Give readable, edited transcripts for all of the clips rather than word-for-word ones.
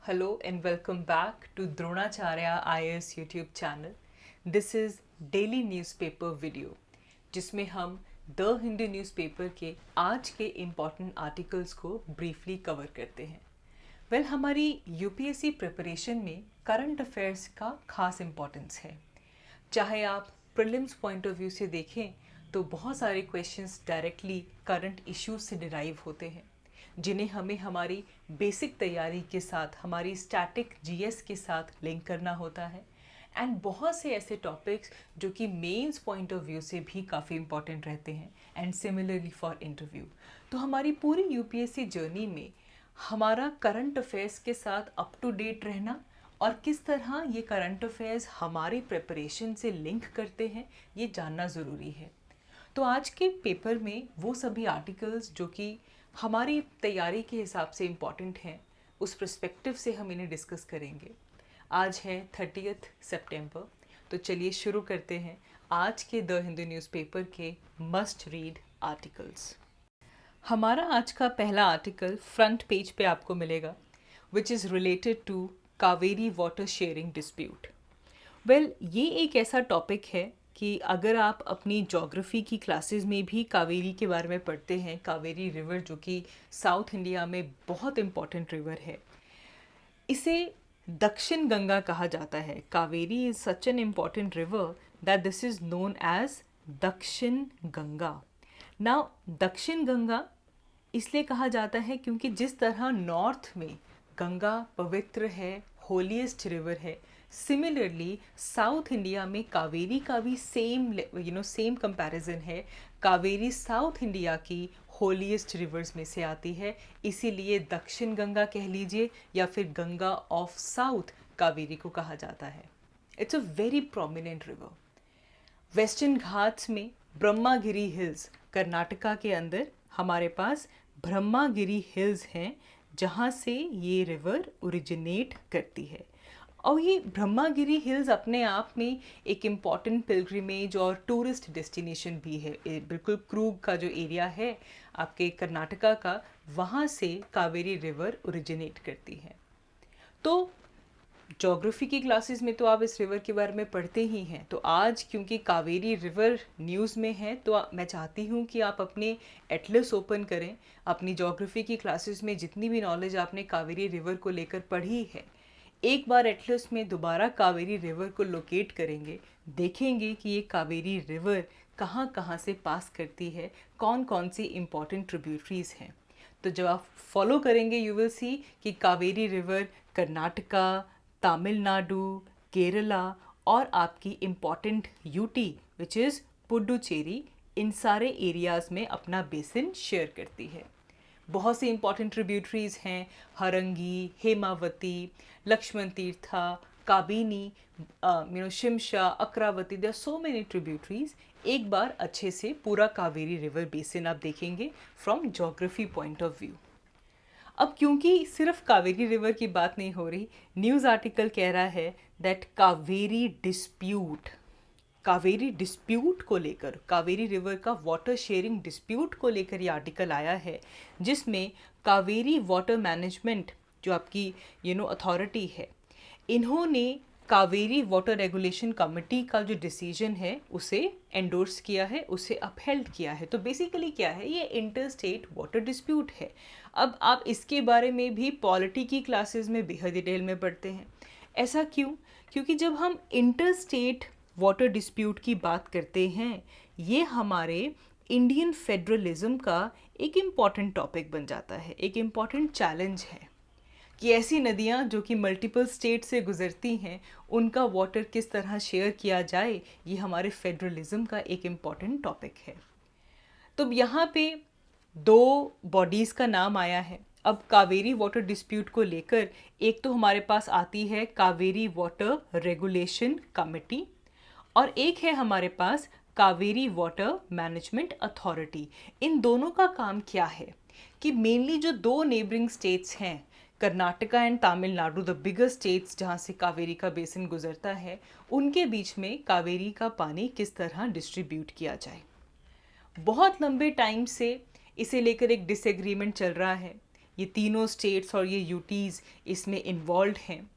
Hello and welcome back to Dronacharya IAS YouTube channel. This is daily newspaper video जिसमें हम the Hindu newspaper के आज के important articles को ब्रीफली कवर करते हैं। हमारी यूपीएससी प्रिपरेशन में करंट अफेयर्स का खास इम्पोर्टेंस है। चाहे आप प्रीलिम्स पॉइंट ऑफ व्यू से देखें तो बहुत सारे क्वेश्चंस डायरेक्टली करंट इश्यूज से डिराइव होते हैं, जिन्हें हमें हमारी बेसिक तैयारी के साथ, हमारी स्टैटिक जीएस के साथ लिंक करना होता है। एंड बहुत से ऐसे टॉपिक्स जो कि मेंस पॉइंट ऑफ व्यू से भी काफ़ी इंपॉर्टेंट रहते हैं एंड सिमिलरली फॉर इंटरव्यू। तो हमारी पूरी यूपीएससी जर्नी में हमारा करंट अफेयर्स के साथ अप टू डेट रहना और किस तरह ये करंट अफेयर्स हमारी प्रिपरेशन से लिंक करते हैं, ये जानना ज़रूरी है। तो आज के पेपर में वो सभी आर्टिकल्स जो कि हमारी तैयारी के हिसाब से इम्पॉर्टेंट हैं, उस पर्सपेक्टिव से हम इन्हें डिस्कस करेंगे। आज है 30 सितंबर, तो चलिए शुरू करते हैं आज के द हिंदू न्यूज़पेपर के मस्ट रीड आर्टिकल्स। हमारा आज का पहला आर्टिकल फ्रंट पेज पे आपको मिलेगा, which is related to Kaveri water sharing dispute. ये एक ऐसा टॉपिक है कि अगर आप अपनी ज्योग्राफी की क्लासेस में भी कावेरी के बारे में पढ़ते हैं, कावेरी रिवर जो कि साउथ इंडिया में बहुत इम्पॉर्टेंट रिवर है, इसे दक्षिण गंगा कहा जाता है। Kaveri is such an important river that this is known as Dakshin Ganga. Now दक्षिण गंगा इसलिए कहा जाता है क्योंकि जिस तरह नॉर्थ में गंगा पवित्र है, होलीएस्ट रिवर है, सिमिलरली साउथ इंडिया में कावेरी का भी सेम कंपैरिजन है। कावेरी साउथ इंडिया की होलीएस्ट रिवर्स में से आती है, इसीलिए दक्षिण गंगा कह लीजिए या फिर गंगा ऑफ साउथ कावेरी को कहा जाता है। It's a very prominent river. Western Ghats में ब्रह्मागिरी हिल्स, कर्नाटका के अंदर हमारे पास ब्रह्मागिरी हिल्स हैं, जहाँ से ये रिवर ओरिजिनेट करती है। और ये ब्रह्मागिरी हिल्स अपने आप में एक इम्पॉर्टेंट पिलग्रिमेज और टूरिस्ट डेस्टिनेशन भी है। बिल्कुल क्रूग का जो एरिया है आपके कर्नाटका का, वहाँ से कावेरी रिवर ओरिजिनेट करती है। तो ज्योग्राफी की क्लासेस में तो आप इस रिवर के बारे में पढ़ते ही हैं। तो आज क्योंकि कावेरी रिवर न्यूज़ में है, तो मैं चाहती हूँ कि आप अपने एटलस ओपन करें। अपनी ज्योग्राफी की क्लासेस में जितनी भी नॉलेज आपने कावेरी रिवर को लेकर पढ़ी है, एक बार एटलस में दोबारा कावेरी रिवर को लोकेट करेंगे, देखेंगे कि ये कावेरी रिवर कहाँ कहाँ से पास करती है, कौन कौन सी इम्पॉर्टेंट ट्रिब्यूटरीज हैं। तो जब आप फॉलो करेंगे यू विल सी कि कावेरी रिवर कर्नाटका, तमिलनाडु, केरला और आपकी important UT which is Puducherry, इन सारे एरियाज़ में अपना बेसिन शेयर करती है। बहुत सी इंपॉर्टेंट ट्रिब्यूटरीज हैं, हरंगी, हेमावती, लक्ष्मण तीर्था, काबिनी, शिमशा, अक्रावती। There so many tributaries. एक बार अच्छे से पूरा कावेरी रिवर बेसिन आप देखेंगे from geography point of view. अब क्योंकि सिर्फ कावेरी रिवर की बात नहीं हो रही, न्यूज़ आर्टिकल कह रहा है दैट कावेरी डिस्प्यूट को लेकर, कावेरी रिवर का वाटर शेयरिंग डिस्प्यूट को लेकर ये आर्टिकल आया है, जिसमें कावेरी वाटर मैनेजमेंट जो आपकी अथॉरिटी है, इन्होंने कावेरी वाटर रेगुलेशन कमेटी का जो डिसीजन है उसे एंडोर्स किया है, उसे अपहेल्ड किया है। तो बेसिकली क्या है, ये इंटर स्टेट वाटर डिस्प्यूट है। अब आप इसके बारे में भी पॉलिटी की क्लासेस में बेहद डिटेल में पढ़ते हैं। ऐसा क्यों? क्योंकि जब हम इंटर स्टेट वाटर डिस्प्यूट की बात करते हैं, ये हमारे इंडियन फेडरलिज्म का एक इम्पॉर्टेंट टॉपिक बन जाता है, एक इम्पॉर्टेंट चैलेंज है कि ऐसी नदियाँ जो कि मल्टीपल स्टेट से गुजरती हैं, उनका वाटर किस तरह शेयर किया जाए, ये हमारे फेडरलिज्म का एक इम्पॉर्टेंट टॉपिक है। तो यहाँ पे दो बॉडीज़ का नाम आया है। अब कावेरी वाटर डिस्प्यूट को लेकर एक तो हमारे पास आती है कावेरी वाटर रेगुलेशन कमेटी, और एक है हमारे पास कावेरी वाटर मैनेजमेंट अथॉरिटी। इन दोनों का काम क्या है कि मेनली जो दो नेबरिंग स्टेट्स हैं, Karnataka and Tamil Nadu, the bigger states जहाँ से कावेरी का बेसिन गुजरता है, उनके बीच में कावेरी का पानी किस तरह डिस्ट्रीब्यूट किया जाए। बहुत लंबे टाइम से इसे लेकर एक डिसएग्रीमेंट चल रहा है। ये तीनों स्टेट्स और ये यूटीज़ इसमें इन्वॉल्व हैं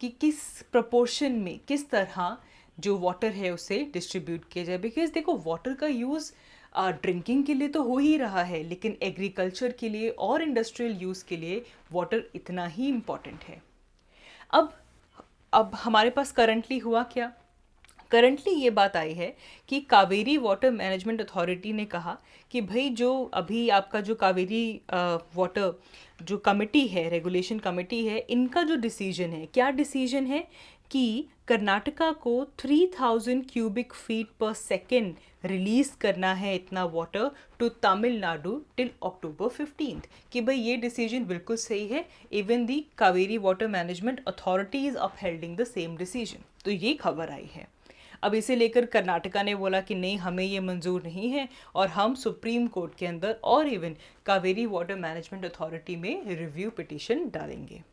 कि किस प्रपोर्शन में, किस तरह जो वाटर है उसे डिस्ट्रीब्यूट किया जाए। बिकॉज देखो, वाटर का यूज़ ड्रिंकिंग के लिए तो हो ही रहा है, लेकिन एग्रीकल्चर के लिए और इंडस्ट्रियल यूज़ के लिए वाटर इतना ही इम्पॉर्टेंट है। अब हमारे पास करंटली हुआ क्या? करंटली ये बात आई है कि कावेरी वाटर मैनेजमेंट अथॉरिटी ने कहा कि भाई जो अभी आपका जो कावेरी वाटर जो कमेटी है, रेगुलेशन कमेटी है, इनका जो डिसीजन है, क्या डिसीजन है कि कर्नाटका को 3000 cubic feet per second release करना है इतना water to Tamil Nadu till October 15th। कि भाई ये डिसीजन बिल्कुल सही है। Even the Kaveri water management authority is upholding the same decision. तो ये खबर आई है। अब इसे लेकर कर्नाटका ने बोला कि नहीं, हमें ये मंजूर नहीं है और हम सुप्रीम कोर्ट के अंदर और even Kaveri water management authority में रिव्यू पिटीशन डालेंगे।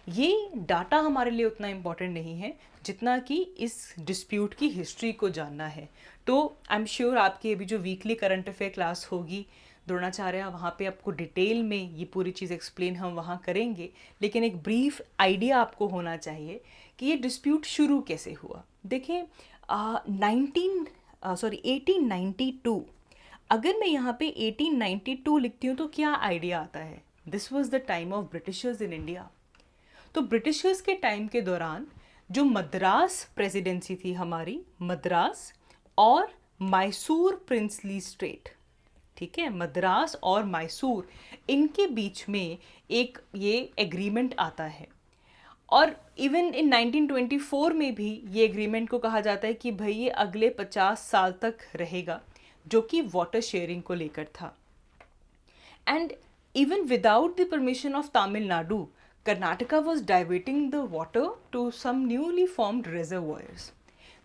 ये डाटा हमारे लिए उतना इम्पॉर्टेंट नहीं है जितना कि इस डिस्प्यूट की हिस्ट्री को जानना है। तो आई एम श्योर आपकी अभी जो वीकली करंट अफेयर क्लास होगी द्रोणाचार्य, वहाँ पे आपको डिटेल में ये पूरी चीज़ एक्सप्लेन हम वहाँ करेंगे, लेकिन एक ब्रीफ आइडिया आपको होना चाहिए कि ये डिस्प्यूट शुरू कैसे हुआ। देखें 1892, अगर मैं यहाँ पे 1892 लिखती हूँ तो क्या आइडिया आता है? This was the time of Britishers in India. तो ब्रिटिशर्स के टाइम के दौरान जो मद्रास प्रेसिडेंसी थी हमारी, मद्रास और मैसूर प्रिंसली स्टेट, ठीक है, मद्रास और मैसूर, इनके बीच में एक ये एग्रीमेंट आता है। और इवन इन 1924 में भी ये एग्रीमेंट को कहा जाता है कि भाई ये अगले 50 साल तक रहेगा, जो कि वाटर शेयरिंग को लेकर था। And even without the permission of Tamil Nadu, Karnataka was diverting the water to some newly formed reservoirs,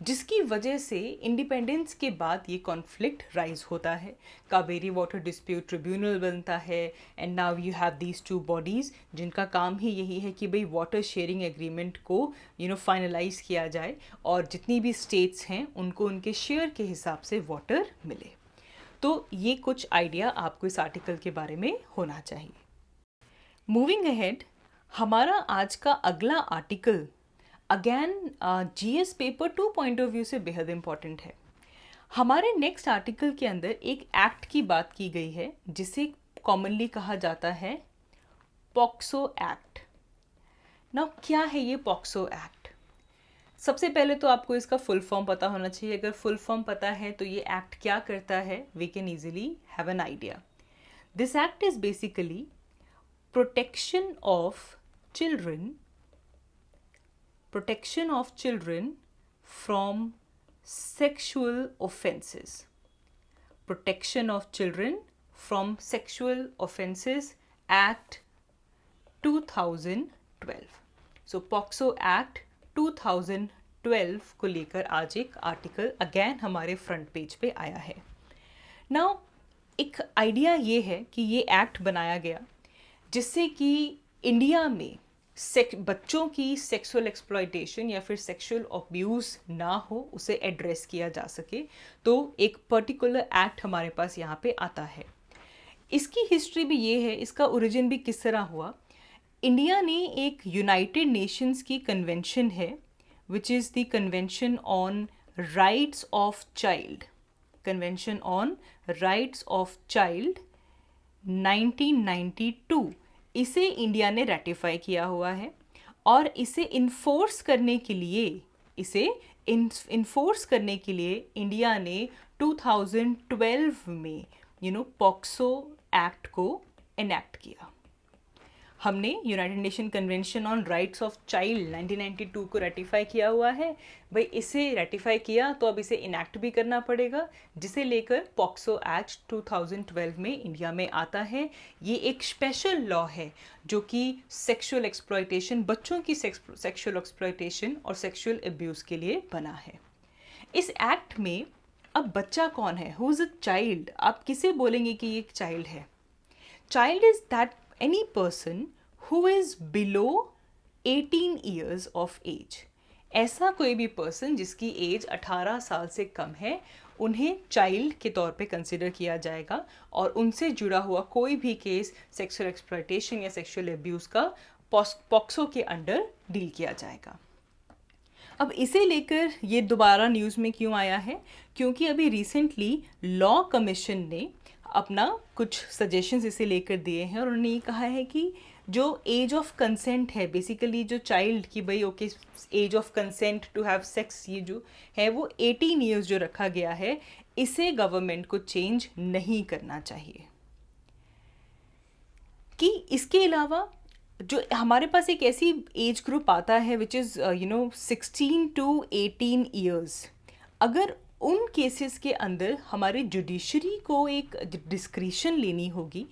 जिसकी वजह से इंडिपेंडेंस के बाद ये कॉन्फ्लिक्ट राइज होता है। कावेरी वाटर डिस्प्यूट ट्रिब्यूनल बनता है and now you have these two bodies जिनका काम ही यही है कि भाई वाटर शेयरिंग एग्रीमेंट को फाइनलाइज किया जाए और जितनी भी स्टेट्स हैं उनको उनके शेयर के हिसाब से वाटर मिले। तो ये कुछ आइडिया आपको इस आर्टिकल के बारे में होना चाहिए। मूविंग अहेड, हमारा आज का अगला article again GS paper 2 point of view से बेहद इम्पॉर्टेंट है। हमारे नेक्स्ट आर्टिकल के अंदर एक एक्ट की बात की गई है जिसे कॉमनली कहा जाता है पॉक्सो एक्ट। नाउ क्या है ये पॉक्सो एक्ट? सबसे पहले तो आपको इसका फुल फॉर्म पता होना चाहिए। अगर फुल फॉर्म पता है तो ये एक्ट क्या करता है, we can easily have an idea. This act is basically protection of children from sexual offenses. Protection of Children from Sexual Offenses Act 2012. So POCSO Act 2012 को लेकर आज एक आर्टिकल अगेन हमारे फ्रंट पेज पे आया है। नाउ एक idea ये है कि ये एक्ट बनाया गया जिससे कि इंडिया में बच्चों की सेक्सुअल एक्सप्लॉयटेशन या फिर सेक्सुअल अब्यूज़ ना हो, उसे एड्रेस किया जा सके। तो एक पर्टिकुलर एक्ट हमारे पास यहाँ पे आता है। इसकी हिस्ट्री भी ये है, इसका ओरिजिन भी किस तरह हुआ। इंडिया ने एक यूनाइटेड नेशंस की कन्वेंशन है which is the convention on rights of child, convention on rights of child 1992। इसे इंडिया ने रेटिफाई किया हुआ है और इसे इन्फोर्स करने के लिए इंडिया ने 2012 में पॉक्सो एक्ट को एनेक्ट किया। हमने United nation convention on rights of child 1992 को रेटिफाई किया हुआ है। भाई इसे रेटिफाई किया तो अब इसे इनैक्ट भी करना पड़ेगा, जिसे लेकर पॉक्सो एक्ट 2012 में इंडिया में आता है। ये एक स्पेशल लॉ है जो कि सेक्सुअल एक्सप्लॉयटेशन, बच्चों की सेक्सुअल एक्सप्लॉयटेशन और सेक्सुअल अब्यूज़ के लिए बना है। इस एक्ट में अब बच्चा कौन है, हु इज़ अ चाइल्ड? आप किसे बोलेंगे कि ये एक चाइल्ड है? Child is that any person who is below 18 years of age। ऐसा कोई भी पर्सन जिसकी एज 18 साल से कम है उन्हें चाइल्ड के तौर पे कंसिडर किया जाएगा और उनसे जुड़ा हुआ कोई भी केस सेक्सुअल एक्सप्लॉयटेशन या सेक्सुअल एब्यूज़ का पॉक्सो के अंडर डील किया जाएगा। अब इसे लेकर ये दोबारा न्यूज़ में क्यों आया है? क्योंकि अभी रिसेंटली लॉ कमीशन ने अपना कुछ सजेशंस इसे लेकर दिए हैं और उन्होंने ये कहा है कि जो एज ऑफ कंसेंट है, बेसिकली जो चाइल्ड की भाई okay age of consent to have sex, ये जो है वो 18 ईयर्स जो रखा गया है, इसे गवर्नमेंट को चेंज नहीं करना चाहिए। कि इसके अलावा जो हमारे पास एक ऐसी एज ग्रुप आता है विच इज़ 16 to 18 ईयर्स, अगर उन केसेस के अंदर हमारे जुडिशरी को एक डिस्क्रिशन लेनी होगी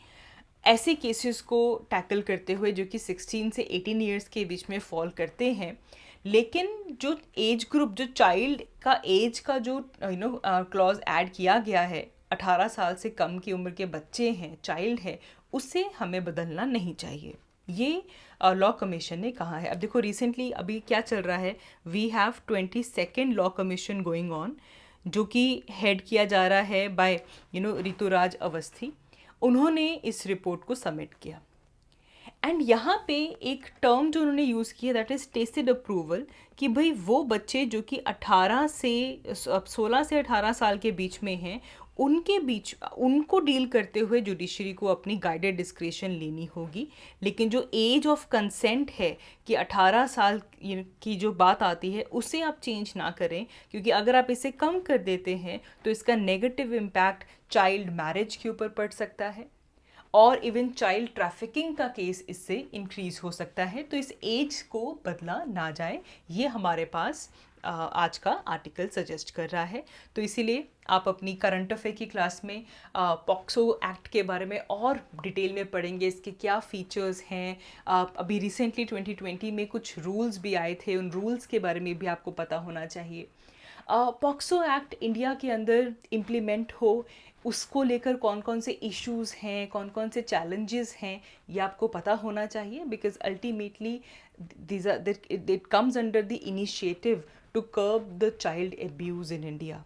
ऐसे केसेस को टैकल करते हुए जो कि 16 से 18 ईयर्स के बीच में फॉल करते हैं, लेकिन जो एज ग्रुप, जो चाइल्ड का एज का जो क्लॉज ऐड किया गया है, 18 साल से कम की उम्र के बच्चे हैं, चाइल्ड है, उसे हमें बदलना नहीं चाहिए, ये लॉ कमीशन ने कहा है। अब देखो रिसेंटली अभी क्या चल रहा है, we have 22nd law commission going on, जो कि हेड किया जा रहा है बाय ऋतुराज अवस्थी। उन्होंने इस रिपोर्ट को सबमिट किया एंड यहाँ पे एक टर्म जो उन्होंने यूज़ किया दैट इज़ टेसिड अप्रूवल, कि भाई वो बच्चे जो कि 16 से 18 साल के बीच में हैं, उनको डील करते हुए जुडिशरी को अपनी गाइडेड डिस्क्रिशन लेनी होगी। लेकिन जो एज ऑफ कंसेंट है कि 18 साल की जो बात आती है उसे आप चेंज ना करें, क्योंकि अगर आप इसे कम कर देते हैं तो इसका नेगेटिव इम्पैक्ट चाइल्ड मैरिज के ऊपर पड़ सकता है और इवन चाइल्ड ट्रैफिकिंग का केस इससे इंक्रीज हो सकता है। तो इस एज को बदला ना जाए, ये हमारे पास आज का आर्टिकल सजेस्ट कर रहा है। तो इसीलिए आप अपनी करंट अफेयर की क्लास में पॉक्सो एक्ट के बारे में और डिटेल में पढ़ेंगे, इसके क्या फीचर्स हैं। अभी रिसेंटली 2020 में कुछ रूल्स भी आए थे, उन रूल्स के बारे में भी आपको पता होना चाहिए। पॉक्सो एक्ट इंडिया के अंदर इम्प्लीमेंट हो, उसको लेकर कौन कौन से इश्यूज़ हैं, कौन कौन से चैलेंजेस हैं, ये आपको पता होना चाहिए, because ultimately it comes under the initiative to curb the child abuse in India.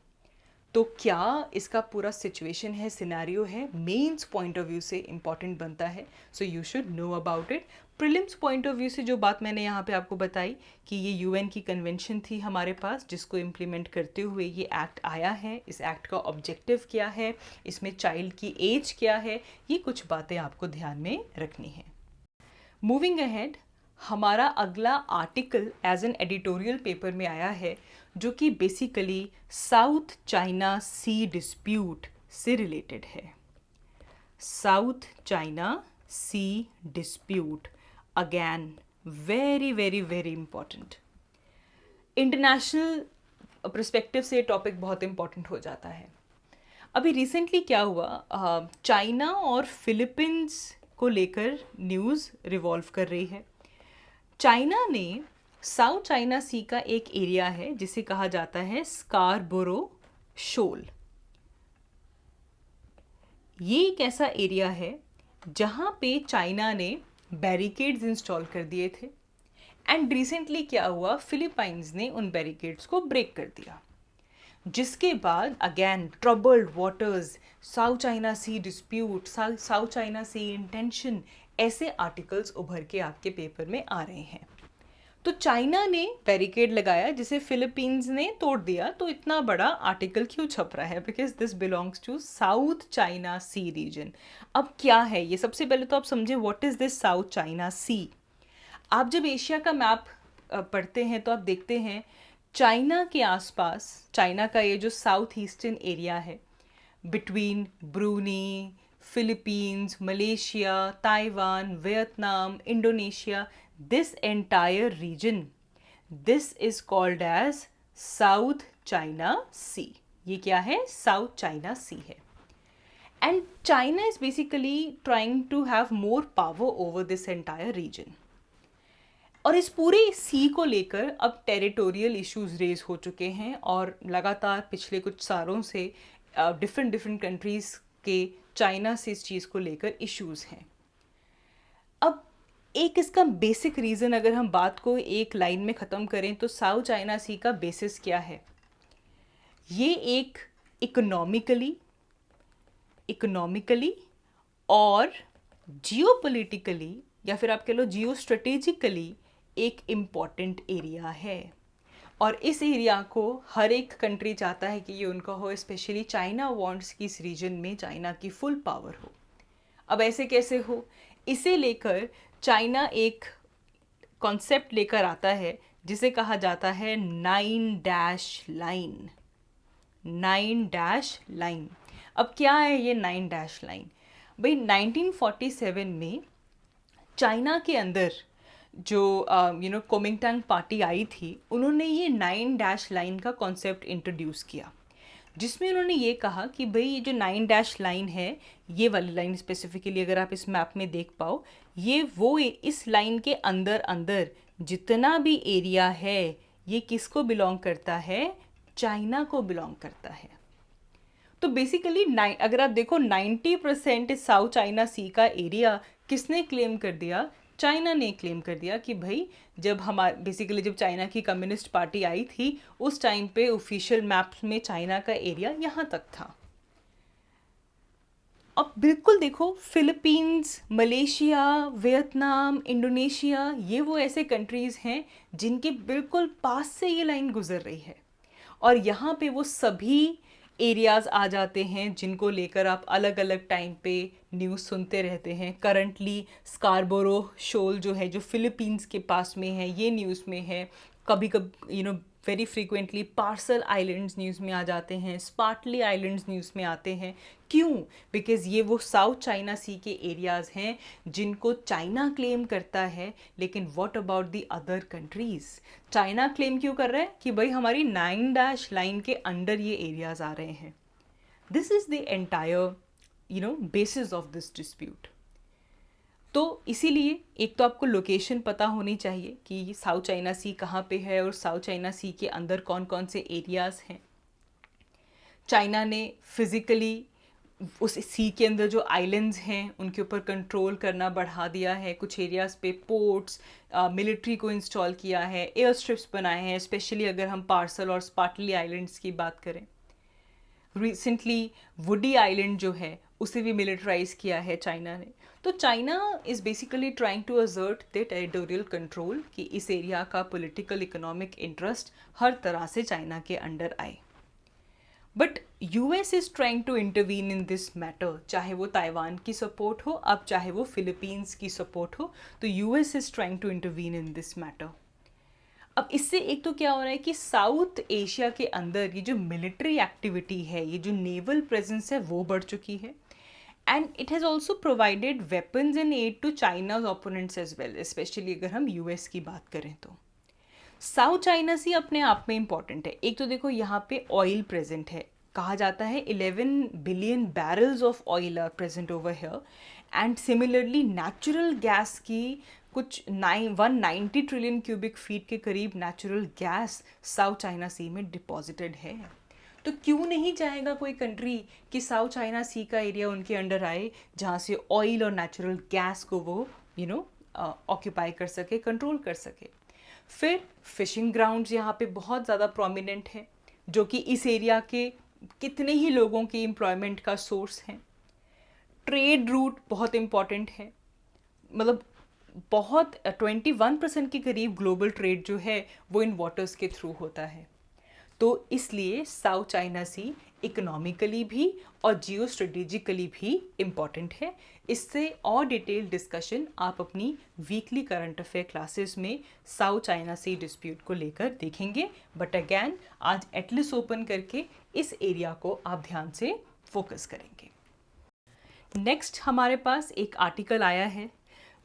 तो क्या इसका पूरा सिचुएशन है, सिनेरियो है, मेंस पॉइंट ऑफ व्यू से इम्पॉर्टेंट बनता है, so you should know about it. Prelims point of view से जो बात मैंने यहाँ पे आपको बताई कि ये यूएन की कन्वेंशन थी हमारे पास, जिसको इम्प्लीमेंट करते हुए ये एक्ट आया है। इस एक्ट का ऑब्जेक्टिव क्या है, इसमें चाइल्ड की एज क्या है, ये कुछ बातें आपको ध्यान में रखनी है। मूविंग अहेड, हमारा अगला article as an editorial paper में आया है, जो कि basically South China Sea dispute से रिलेटेड है। South China Sea dispute, again very very very important. International perspective से टॉपिक बहुत इंपॉर्टेंट हो जाता है। अभी रिसेंटली क्या हुआ, चाइना और फिलीपींस को लेकर न्यूज़ रिवॉल्व कर रही है। चाइना ने साउथ चाइना सी का एक एरिया है जिसे कहा जाता है स्कारबोरो शोल। ये एक ऐसा एरिया है जहां पे चाइना ने बैरिकेड्स इंस्टॉल कर दिए थे एंड रिसेंटली क्या हुआ, फिलीपाइंस ने उन बैरिकेड्स को ब्रेक कर दिया, जिसके बाद again troubled waters, South China Sea dispute, South China Sea intention, ऐसे आर्टिकल्स उभर के आपके पेपर में आ रहे हैं। तो चाइना ने बैरिकेड लगाया जिसे फिलीपींस ने तोड़ दिया, तो इतना बड़ा आर्टिकल क्यों छप रहा है, because this belongs to South China Sea region. अब क्या है ये, सबसे पहले तो आप समझे what is this South China Sea. आप जब एशिया का मैप पढ़ते हैं तो आप देखते हैं चाइना के आसपास, चाइना का ये जो साउथ ईस्टर्न एरिया है between Bruny, Philippines, Malaysia, Taiwan, Vietnam, Indonesia, this entire region, this is called as South China Sea. ये क्या है, South China Sea है। And China is basically trying to have more power over this entire region. और इस पूरे सी को लेकर अब टेरिटोरियल इश्यूज रेज हो चुके हैं और लगातार पिछले कुछ सालों से डिफरेंट कंट्रीज के चाइना से इस चीज़ को लेकर इश्यूज हैं। अब एक इसका बेसिक रीज़न अगर हम बात को एक लाइन में ख़त्म करें तो साउथ चाइना सी का बेसिस क्या है, ये एक इकोनॉमिकली और जियोपॉलिटिकली या फिर आप कह लो जियो स्ट्रेटेजिकली एक इम्पॉर्टेंट एरिया है। और इस एरिया को हर एक कंट्री चाहता है कि ये उनका हो, स्पेशली चाइना वांट्स कि इस रीजन में चाइना की फुल पावर हो। अब ऐसे कैसे हो, इसे लेकर चाइना एक कॉन्सेप्ट लेकर आता है जिसे कहा जाता है 9-लाइन। 9-लाइन। अब क्या है ये 9-लाइन? भाई 1947 में चाइना के अंदर जो कोमिंगटांग पार्टी आई थी, उन्होंने ये 9-लाइन का कॉन्सेप्ट इंट्रोड्यूस किया, जिसमें उन्होंने ये कहा कि भाई ये जो 9-लाइन है, ये वाली लाइन स्पेसिफिकली अगर आप इस मैप में देख पाओ, ये वो इस लाइन के अंदर अंदर जितना भी एरिया है ये किसको बिलोंग करता है? चाइना को बिलोंग करता है। तो बेसिकली अगर आप देखो 90% साउथ चाइना सी का एरिया किसने क्लेम कर दिया? चाइना ने क्लेम कर दिया कि भाई जब जब चाइना की कम्युनिस्ट पार्टी आई थी उस टाइम पे ऑफिशियल मैप्स में चाइना का एरिया यहाँ तक था। अब बिल्कुल देखो, फिलीपींस, मलेशिया, वियतनाम, इंडोनेशिया, ये वो ऐसे कंट्रीज़ हैं जिनके बिल्कुल पास से ये लाइन गुजर रही है, और यहाँ पे वो सभी एरियाज़ आ जाते हैं जिनको लेकर आप अलग अलग टाइम पे न्यूज़ सुनते रहते हैं। करंटली स्कारबोरो शोल जो है, जो फिलीपींस के पास में है, ये न्यूज़ में है। कभी कभी very frequently parcel islands news में आ जाते हैं, स्पार्टली आइलैंड्स न्यूज़ में आते हैं। क्यों? बिकॉज़ ये वो साउथ चाइना सी के एरियाज़ हैं जिनको चाइना क्लेम करता है, लेकिन what about the other countries? China claim क्यों कर रहा है कि भाई हमारी 9-लाइन के अंडर ये एरियाज़ आ रहे हैं। This is the entire basis of this dispute. तो इसीलिए एक तो आपको लोकेशन पता होनी चाहिए कि साउथ चाइना सी कहाँ पे है और साउथ चाइना सी के अंदर कौन कौन से एरियाज़ हैं। चाइना ने फिज़िकली उस सी के अंदर जो आइलैंड्स हैं उनके ऊपर कंट्रोल करना बढ़ा दिया है। कुछ एरियाज़ पे पोर्ट्स, मिलिट्री को इंस्टॉल किया है, एयर स्ट्रिप्स बनाए हैं, स्पेशली अगर हम पार्सल और स्पार्टली आइलैंड्स की बात करें। रिसेंटली वुडी आइलैंड जो है उसे भी मिलिटराइज किया है चाइना ने। तो China is basically trying to assert the territorial control कि इस एरिया का पॉलिटिकल इकोनॉमिक इंटरेस्ट हर तरह से चाइना के अंडर आए। But US is trying to intervene in this matter, चाहे वो ताइवान की सपोर्ट हो, अब चाहे वो फिलीपींस की सपोर्ट हो, तो US is trying to intervene in this matter. अब इससे एक तो क्या हो रहा है कि साउथ एशिया के अंदर ये जो मिलिट्री एक्टिविटी है, ये जो नेवल प्रेजेंस है, वो बढ़ चुकी है। And it has also provided weapons in aid to China's opponents as well, specially अगर हम यूएस की बात करें तो। साउथ चाइना सी अपने आप में इम्पॉर्टेंट है। एक तो देखो यहाँ पे ऑयल प्रेजेंट है, कहा जाता है 11 billion barrels of oil are present over here. And similarly natural gas की कुछ 190 ट्रिलियन क्यूबिक फीट के करीब natural gas south China sea में डिपॉजिटेड है। तो क्यों नहीं चाहेगा कोई कंट्री कि साउथ चाइना सी का एरिया उनके अंडर आए, जहाँ से ऑयल और नेचुरल गैस को वो ऑक्यूपाई कर सके, कंट्रोल कर सके। फिर फिशिंग ग्राउंड्स यहाँ पे बहुत ज़्यादा प्रोमिनेंट हैं, जो कि इस एरिया के कितने ही लोगों की एम्प्लॉयमेंट का सोर्स हैं। ट्रेड रूट बहुत इम्पॉर्टेंट है, मतलब बहुत 21% के करीब ग्लोबल ट्रेड जो है वो इन वाटर्स के थ्रू होता है। तो इसलिए साउथ चाइना सी इकोनॉमिकली भी और जियो स्ट्रेटेजिकली भी इम्पॉर्टेंट है। इससे और डिटेल डिस्कशन आप अपनी वीकली करंट अफेयर क्लासेस में साउथ चाइना सी डिस्प्यूट को लेकर देखेंगे। बट अगैन आज एटलस ओपन करके इस एरिया को आप ध्यान से फोकस करेंगे। नेक्स्ट हमारे पास एक आर्टिकल आया है,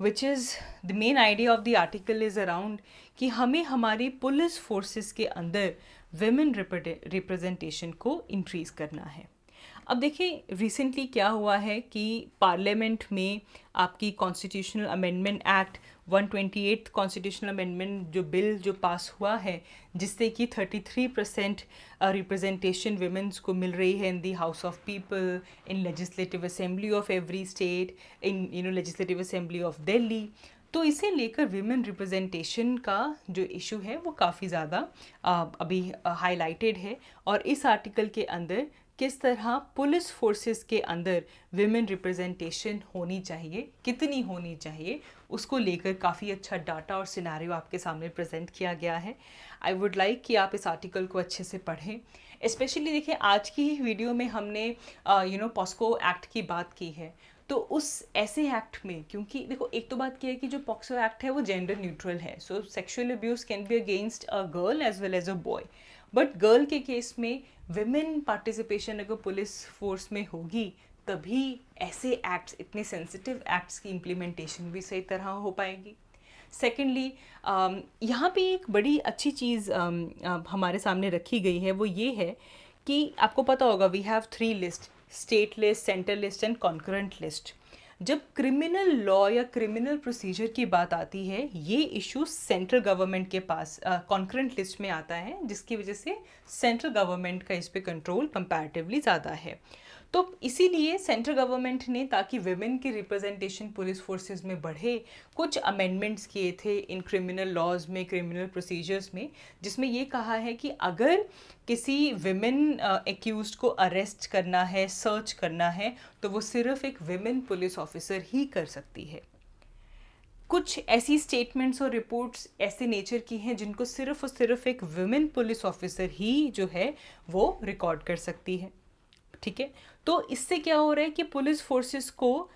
which is the main idea of the article is around कि हमें हमारी पुलिस फोर्सेस के अंदर विमेन रिप्रेजेंटेशन को इंक्रीज़ करना है। अब देखिए रिसेंटली क्या हुआ है कि पार्लियामेंट में आपकी constitutional amendment act 128 constitutional amendment जो बिल जो पास हुआ है, जिससे कि 33% रिप्रेजेंटेशन विमेंस को मिल रही है in the house of people, in legislative assembly of every state, in legislative assembly of Delhi. तो इसे लेकर विमेन रिप्रेजेंटेशन का जो इशू है वो काफ़ी ज़्यादा अभी हाईलाइटेड है। और इस आर्टिकल के अंदर किस तरह पुलिस फोर्सेस के अंदर विमेन रिप्रेजेंटेशन होनी चाहिए, कितनी होनी चाहिए, उसको लेकर काफ़ी अच्छा डाटा और सिनेरियो आपके सामने प्रेजेंट किया गया है। आई वुड लाइक कि आप इस आर्टिकल को अच्छे से पढ़ें। स्पेशली देखिए, आज की ही वीडियो में हमने पॉस्को एक्ट की बात की है, तो उस ऐसे एक्ट में, क्योंकि देखो एक तो बात क्या है कि जो पॉक्सो एक्ट है वो जेंडर न्यूट्रल है, so sexual abuse can be against a girl as well as a boy, but girl के केस में विमेन पार्टिसिपेशन अगर पुलिस फोर्स में होगी तभी ऐसे एक्ट्स, इतने सेंसिटिव एक्ट्स की इम्प्लीमेंटेशन भी सही तरह हो पाएगी। सेकेंडली, यहाँ पे एक बड़ी अच्छी चीज़ हमारे सामने रखी गई है, वो ये है कि आपको पता होगा we have 3 list, state list, centre list and concurrent list. जब क्रिमिनल लॉ या क्रिमिनल प्रोसीजर की बात आती है, ये इशू सेंट्रल गवर्नमेंट के पास कॉन्करेंट लिस्ट में आता है, जिसकी वजह से सेंट्रल गवर्नमेंट का इस पे कंट्रोल कंपैरेटिवली ज़्यादा है। तो इसीलिए सेंट्रल गवर्नमेंट ने, ताकि विमेन की रिप्रेजेंटेशन पुलिस फोर्सेस में बढ़े, कुछ अमेंडमेंट्स किए थे इन क्रिमिनल लॉज में, क्रिमिनल प्रोसीजर्स में, जिसमें ये कहा है कि अगर किसी विमेन एक्यूज्ड को अरेस्ट करना है, सर्च करना है, तो वो सिर्फ एक विमेन पुलिस ऑफिसर ही कर सकती है। कुछ ऐसी स्टेटमेंट्स और रिपोर्ट्स ऐसे नेचर की हैं जिनको सिर्फ और सिर्फ एक विमेन पुलिस ऑफिसर ही जो है वो रिकॉर्ड कर सकती है। ठीक है, तो इससे क्या हो रहा है कि पुलिस फोर्सेस को,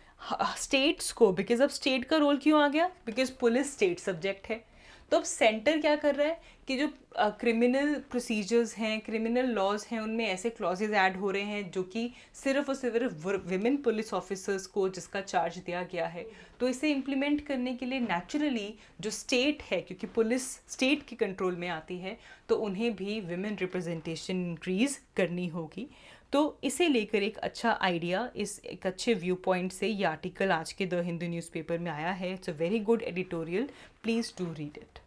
स्टेट्स को, बिकॉज अब स्टेट का रोल क्यों आ गया, बिकॉज पुलिस स्टेट सब्जेक्ट है, तो अब सेंटर क्या कर रहा है कि जो क्रिमिनल प्रोसीजर्स हैं, क्रिमिनल लॉज हैं, उनमें ऐसे क्लॉजेज ऐड हो रहे हैं जो कि सिर्फ और सिर्फ विमेन पुलिस ऑफिसर्स को जिसका चार्ज दिया गया है, तो इसे इम्प्लीमेंट करने के लिए नेचुरली जो स्टेट है, क्योंकि पुलिस स्टेट के कंट्रोल में आती है, तो उन्हें भी विमेन रिप्रेजेंटेशन इंक्रीज करनी होगी। तो इसे लेकर एक अच्छा आइडिया, इस एक अच्छे व्यू पॉइंट से ये आर्टिकल आज के द हिंदू न्यूज़पेपर में आया है। It's a very good editorial, please do read it.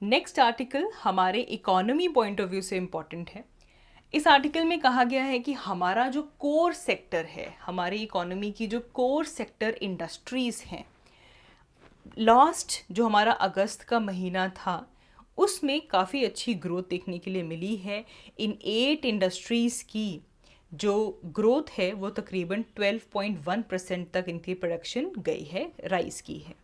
Next article हमारे इकोनॉमी पॉइंट ऑफ व्यू से इम्पॉर्टेंट है। इस आर्टिकल में कहा गया है कि हमारा जो कोर सेक्टर है, हमारी इकोनॉमी की जो कोर सेक्टर इंडस्ट्रीज़ हैं, लास्ट जो हमारा अगस्त का महीना था उसमें काफ़ी अच्छी ग्रोथ देखने के लिए मिली है। इन 8 इंडस्ट्रीज़ की जो ग्रोथ है वो तकरीबन 12.1% तक इनकी प्रोडक्शन गई है, राइस की है।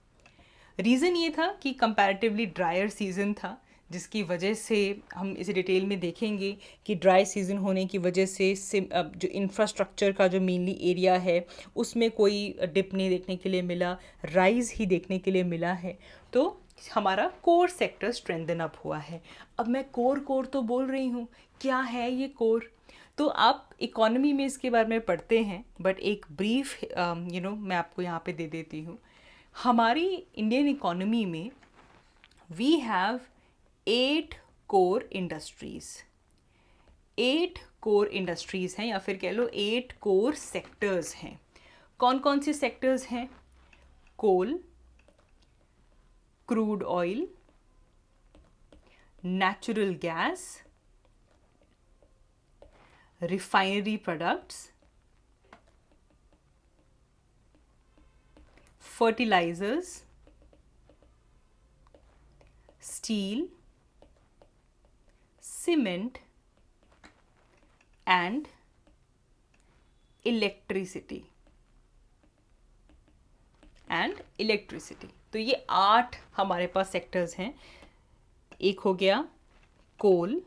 रीज़न ये था कि कंपैरेटिवली ड्रायर सीज़न था, जिसकी वजह से हम इसे डिटेल में देखेंगे कि ड्राई सीज़न होने की वजह से जो इंफ्रास्ट्रक्चर का जो मेनली एरिया है उसमें कोई डिप नहीं देखने के लिए मिला, राइज ही देखने के लिए मिला है। तो हमारा कोर सेक्टर स्ट्रेंथन अप हुआ है। अब मैं कोर तो बोल रही हूँ, क्या है ये कोर? तो आप इकोनॉमी में इसके बारे में पढ़ते हैं, बट एक ब्रीफ मैं आपको यहाँ पे दे देती हूँ। हमारी इंडियन इकोनॉमी में we have 8 core industries. 8 core industries हैं, या फिर कह लो 8 कोर सेक्टर्स हैं। कौन कौन से सेक्टर्स हैं? Coal, crude oil, natural gas, refinery products, fertilisers, steel, cement and electricity तो ये 8 हमारे पास सेक्टर्स हैं। एक हो गया coal,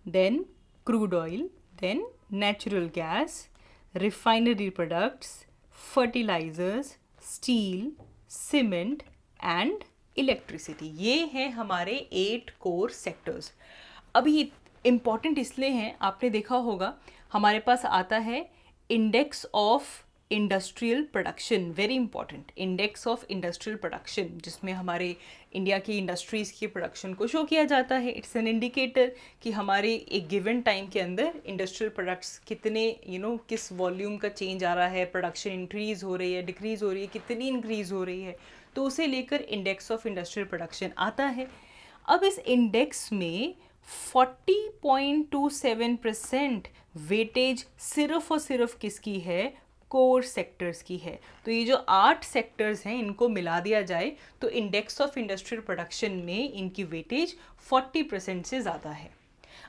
then crude oil, then natural gas, refinery products, fertilisers, steel, cement and electricity. ये हैं हमारे 8 कोर सेक्टर्स। अभी इम्पॉर्टेंट इसलिए हैं, आपने देखा होगा हमारे पास आता है index of industrial production, very important, index of industrial production, जिसमें हमारे इंडिया की इंडस्ट्रीज़ की प्रोडक्शन को शो किया जाता है। इट्स एन इंडिकेटर कि हमारे एक गिवन टाइम के अंदर इंडस्ट्रियल प्रोडक्ट्स कितने किस वॉल्यूम का चेंज आ रहा है, प्रोडक्शन इंक्रीज़ हो रही है, डिक्रीज़ हो रही है, कितनी इंक्रीज़ हो रही है, तो उसे लेकर इंडेक्स ऑफ इंडस्ट्रियल प्रोडक्शन आता है। अब इस इंडेक्स में 40.27% वेटेज सिर्फ और सिर्फ किसकी है? कोर सेक्टर्स की है। तो ये जो 8 सेक्टर्स हैं इनको मिला दिया जाए तो इंडेक्स ऑफ इंडस्ट्रियल प्रोडक्शन में इनकी वेटेज 40% से ज़्यादा है।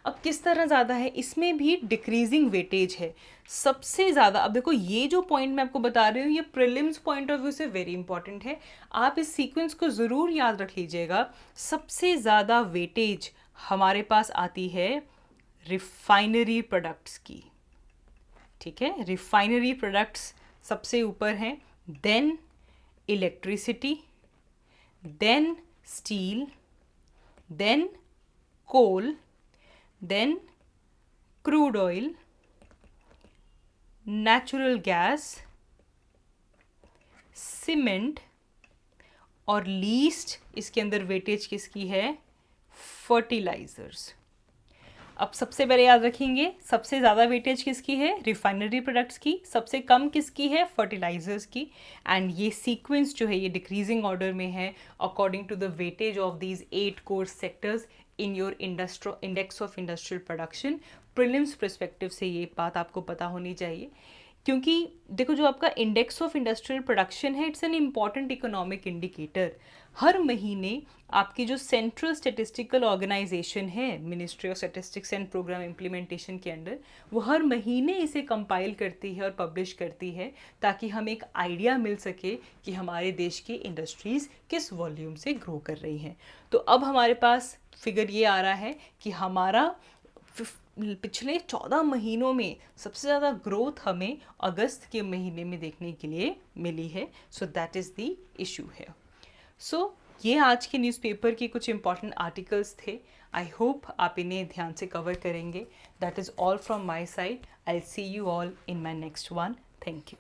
अब किस तरह ज़्यादा है, इसमें भी डिक्रीजिंग वेटेज है सबसे ज़्यादा। अब देखो ये जो पॉइंट मैं आपको बता रही हूँ ये प्रीलिम्स पॉइंट ऑफ व्यू से वेरी इंपॉर्टेंट है, आप इस सीक्वेंस को ज़रूर याद रख लीजिएगा। सबसे ज़्यादा वेटेज हमारे पास आती है रिफाइनरी प्रोडक्ट्स की, ठीक है, रिफाइनरी प्रोडक्ट्स सबसे ऊपर हैं, then electricity, then steel, then coal, then crude oil, natural gas, cement, और लीस्ट इसके अंदर वेटेज किसकी है, फर्टिलाइजर्स। अब सबसे पहले याद रखेंगे सबसे ज़्यादा वेटेज किसकी है, रिफाइनरी प्रोडक्ट्स की, सबसे कम किसकी है, फर्टिलाइजर्स की। एंड ये सीक्वेंस जो है ये डिक्रीजिंग ऑर्डर में है according to the weightage of these 8 core sectors in your index of industrial production. Prelims perspective से ये बात आपको पता होनी चाहिए, क्योंकि देखो जो आपका इंडेक्स ऑफ इंडस्ट्रियल प्रोडक्शन है it's an important economic indicator. हर महीने आपकी जो सेंट्रल स्टैटिस्टिकल ऑर्गेनाइजेशन है ministry of statistics and programme implementation के अंडर, वो हर महीने इसे कंपाइल करती है और पब्लिश करती है ताकि हमें एक आइडिया मिल सके कि हमारे देश की इंडस्ट्रीज़ किस वॉल्यूम से ग्रो कर रही हैं। तो अब हमारे पास फिगर ये आ रहा है कि हमारा पिछले 14 महीनों में सबसे ज़्यादा ग्रोथ हमें अगस्त के महीने में देखने के लिए मिली है। So that is the issue है। सो ये आज के न्यूज़पेपर के कुछ इंपॉर्टेंट आर्टिकल्स थे। आई होप आप इन्हें ध्यान से कवर करेंगे। That is all from my side. I see you all in my next one. Thank you.